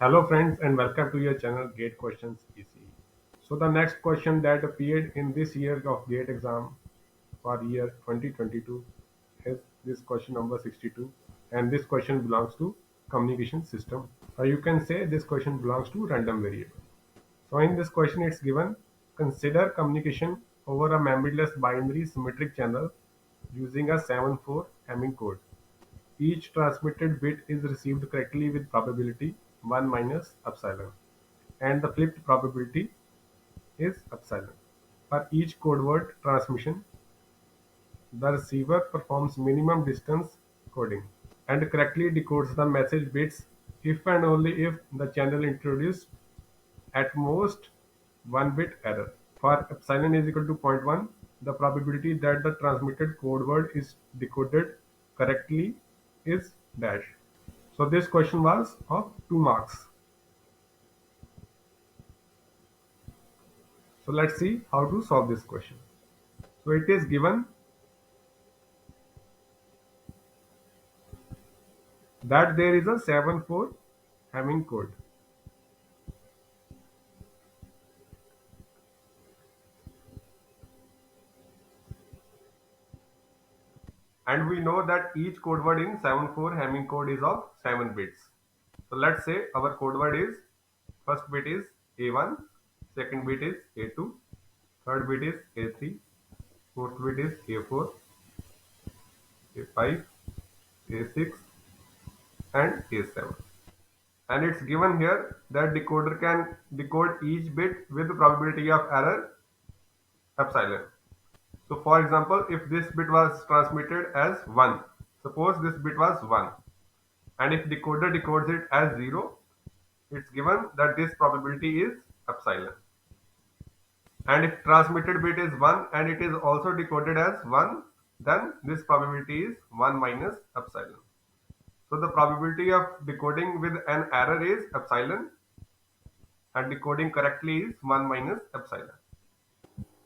Hello friends and welcome to your channel Gate Questions ECE. So the next question that appeared in this year of Gate exam for year 2022 is this question number 62, and this question belongs to communication system, or you can say this question belongs to random variable. So in this question it's given, consider communication over a memoryless binary symmetric channel using a 7-4 Hamming code. Each transmitted bit is received correctly with probability 1 minus epsilon, and the flipped probability is epsilon. For each code word transmission, the receiver performs minimum distance coding and correctly decodes the message bits if and only if the channel introduced at most 1 bit error. For epsilon is equal to zero point 0.1, the probability that the transmitted code word is decoded correctly is dash. So this question was of 2 marks. So let's see how to solve this question. So it is given that there is a 7-4 Hamming code, and we know that each code word in 7-4 Hamming code is of 7 bits. So let's say our code word is, first bit is A1, second bit is A2, third bit is A3, fourth bit is A4, A5, A6 and A7. And it's given here that decoder can decode each bit with the probability of error epsilon. So for example, if this bit was transmitted as 1, suppose this bit was 1, and if decoder decodes it as 0, it's given that this probability is epsilon. And if transmitted bit is 1 and it is also decoded as 1, then this probability is 1 minus epsilon. So the probability of decoding with an error is epsilon, and decoding correctly is 1 minus epsilon.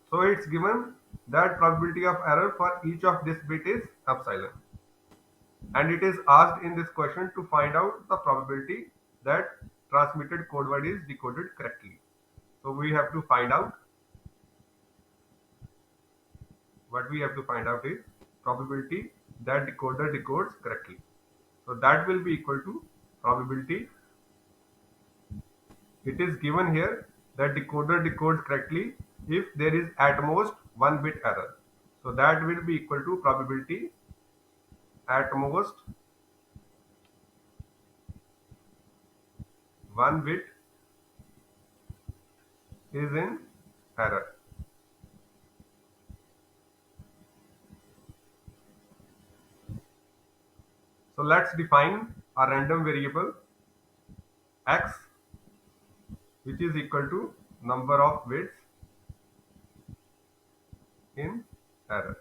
So it's given that probability of error for each of this bit is epsilon. And it is asked in this question to find out the probability that transmitted code word is decoded correctly. So we have to find out, what we have to find out is probability that decoder decodes correctly. So that will be equal to probability. It is given here that decoder decodes correctly if there is at most 1 bit error. So that will be equal to probability at most 1 bit is in error. So let's define a random variable x, which is equal to number of bits in error.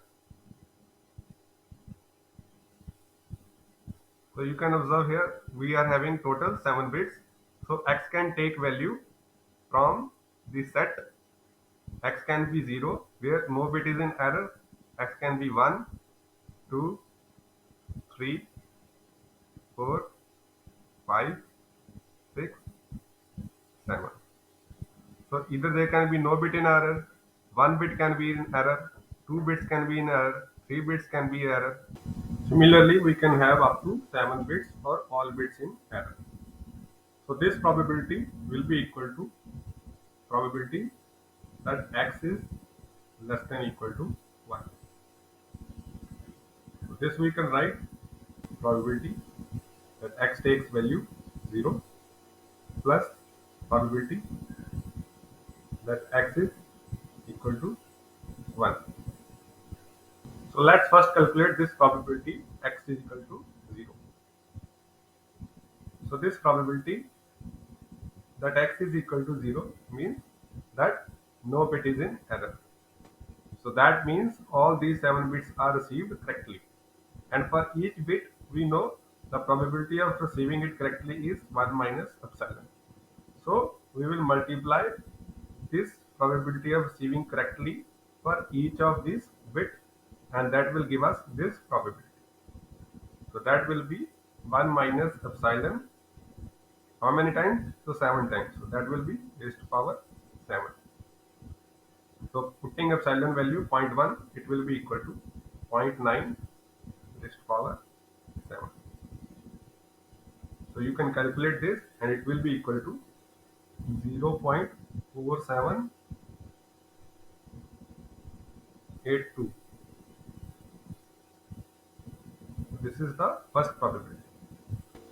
So you can observe here we are having total 7 bits. So x can take value from the set. X can be 0 where no bit is in error. X can be 1, 2, 3, 4, 5, 6, 7. So either there can be no bit in error, 1 bit can be in error, 2 bits can be in error, 3 bits can be error. Similarly, we can have up to 7 bits or all bits in error. So this probability will be equal to probability that x is less than equal to 1. So this we can write probability that x takes value 0 plus probability that x is equal to 1. So let's first calculate this probability x is equal to 0. So this probability that x is equal to 0 means that no bit is in error. So that means all these 7 bits are received correctly. And for each bit we know the probability of receiving it correctly is 1 minus epsilon. So we will multiply this probability of receiving correctly for each of these bit, and that will give us this probability. So that will be 1 minus epsilon How many times? So 7 times. So that will be raised to power 7. So putting epsilon value zero point 0.1, it will be equal to 0.9 raised to power 7. So you can calculate this and it will be equal to 0.4782. This is the first probability.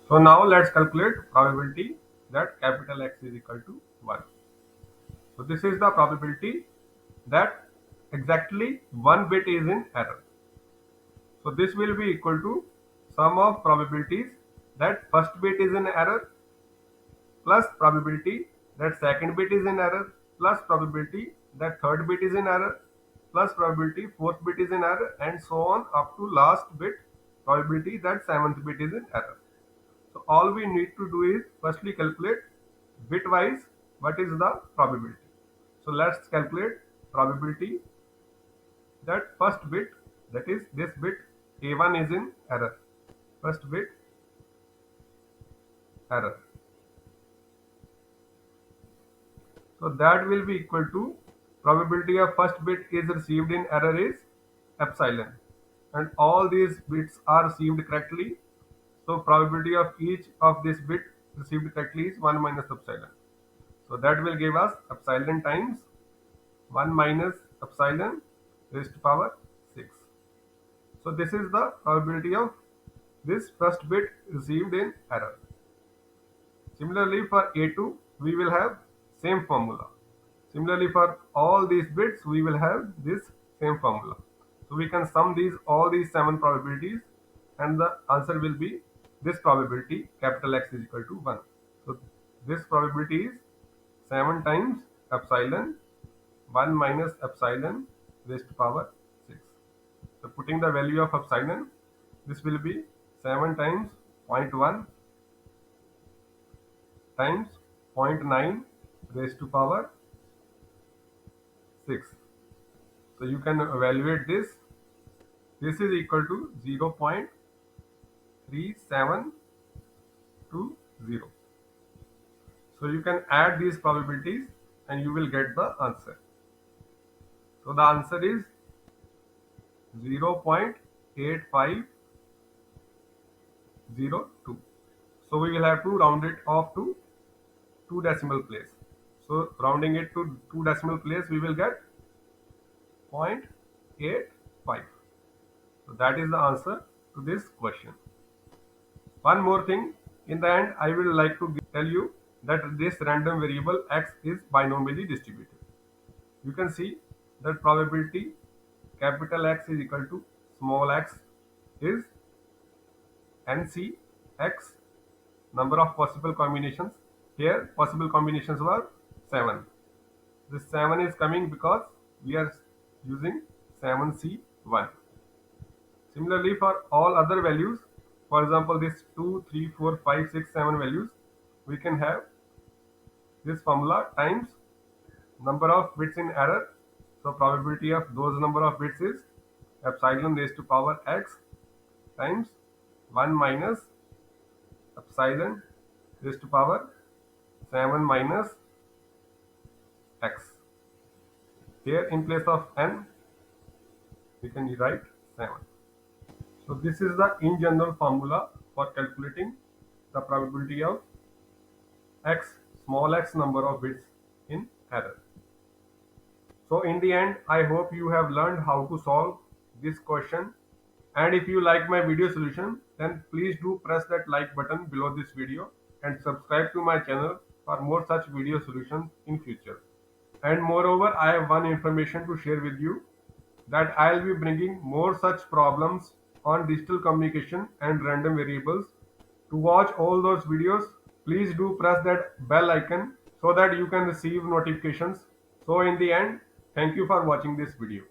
So now let's calculate probability that capital X is equal to 1. So this is the probability that exactly one bit is in error. So this will be equal to sum of probabilities that first bit is in error plus probability that second bit is in error plus probability that third bit is in error plus probability fourth bit is in error and so on up to last bit probability that seventh bit is in error. So all we need to do is firstly calculate bitwise what is the probability. So let's calculate probability that first bit, that is this bit a1 is in error. First bit error. So that will be equal to probability of first bit is received in error is epsilon, and all these bits are received correctly. So probability of each of this bit received correctly is 1 minus epsilon. So that will give us epsilon times 1 minus epsilon raised to power 6. So this is the probability of this first bit received in error. Similarly for A2 we will have same formula. Similarly for all these bits we will have this same formula. So we can sum these all these 7 probabilities and the answer will be this probability capital X is equal to 1. So this probability is 7 times epsilon 1 minus epsilon raised to power 6. So putting the value of epsilon, this will be 7 times 0.1 times 0.9 raised to power 6. So you can evaluate this. This is equal to 0.3720. So you can add these probabilities and you will get the answer. So the answer is 0.8502. So we will have to round it off to 2 decimal place. So rounding it to 2 decimal place, we will get 0.85. So that is the answer to this question. One more thing, in the end I will like to tell you that this random variable x is binomially distributed. You can see that probability capital X is equal to small x is NC x number of possible combinations. Here possible combinations were 7. This 7 is coming because we are using 7C1. Similarly for all other values, for example this 2, 3, 4, 5, 6, 7 values, we can have this formula times number of bits in error. So probability of those number of bits is epsilon raised to power x times 1 minus epsilon raised to power 7 minus x. Here in place of n we can write 7. So this is the in general formula for calculating the probability of x small x number of bits in error. So in the end I hope you have learned how to solve this question, and if you like my video solution then please do press that like button below this video and subscribe to my channel for more such video solutions in future. And moreover I have one information to share with you, that I'll be bringing more such problems on digital communication and random variables. To watch all those videos, please do press that bell icon so that you can receive notifications. So in the end, thank you for watching this video.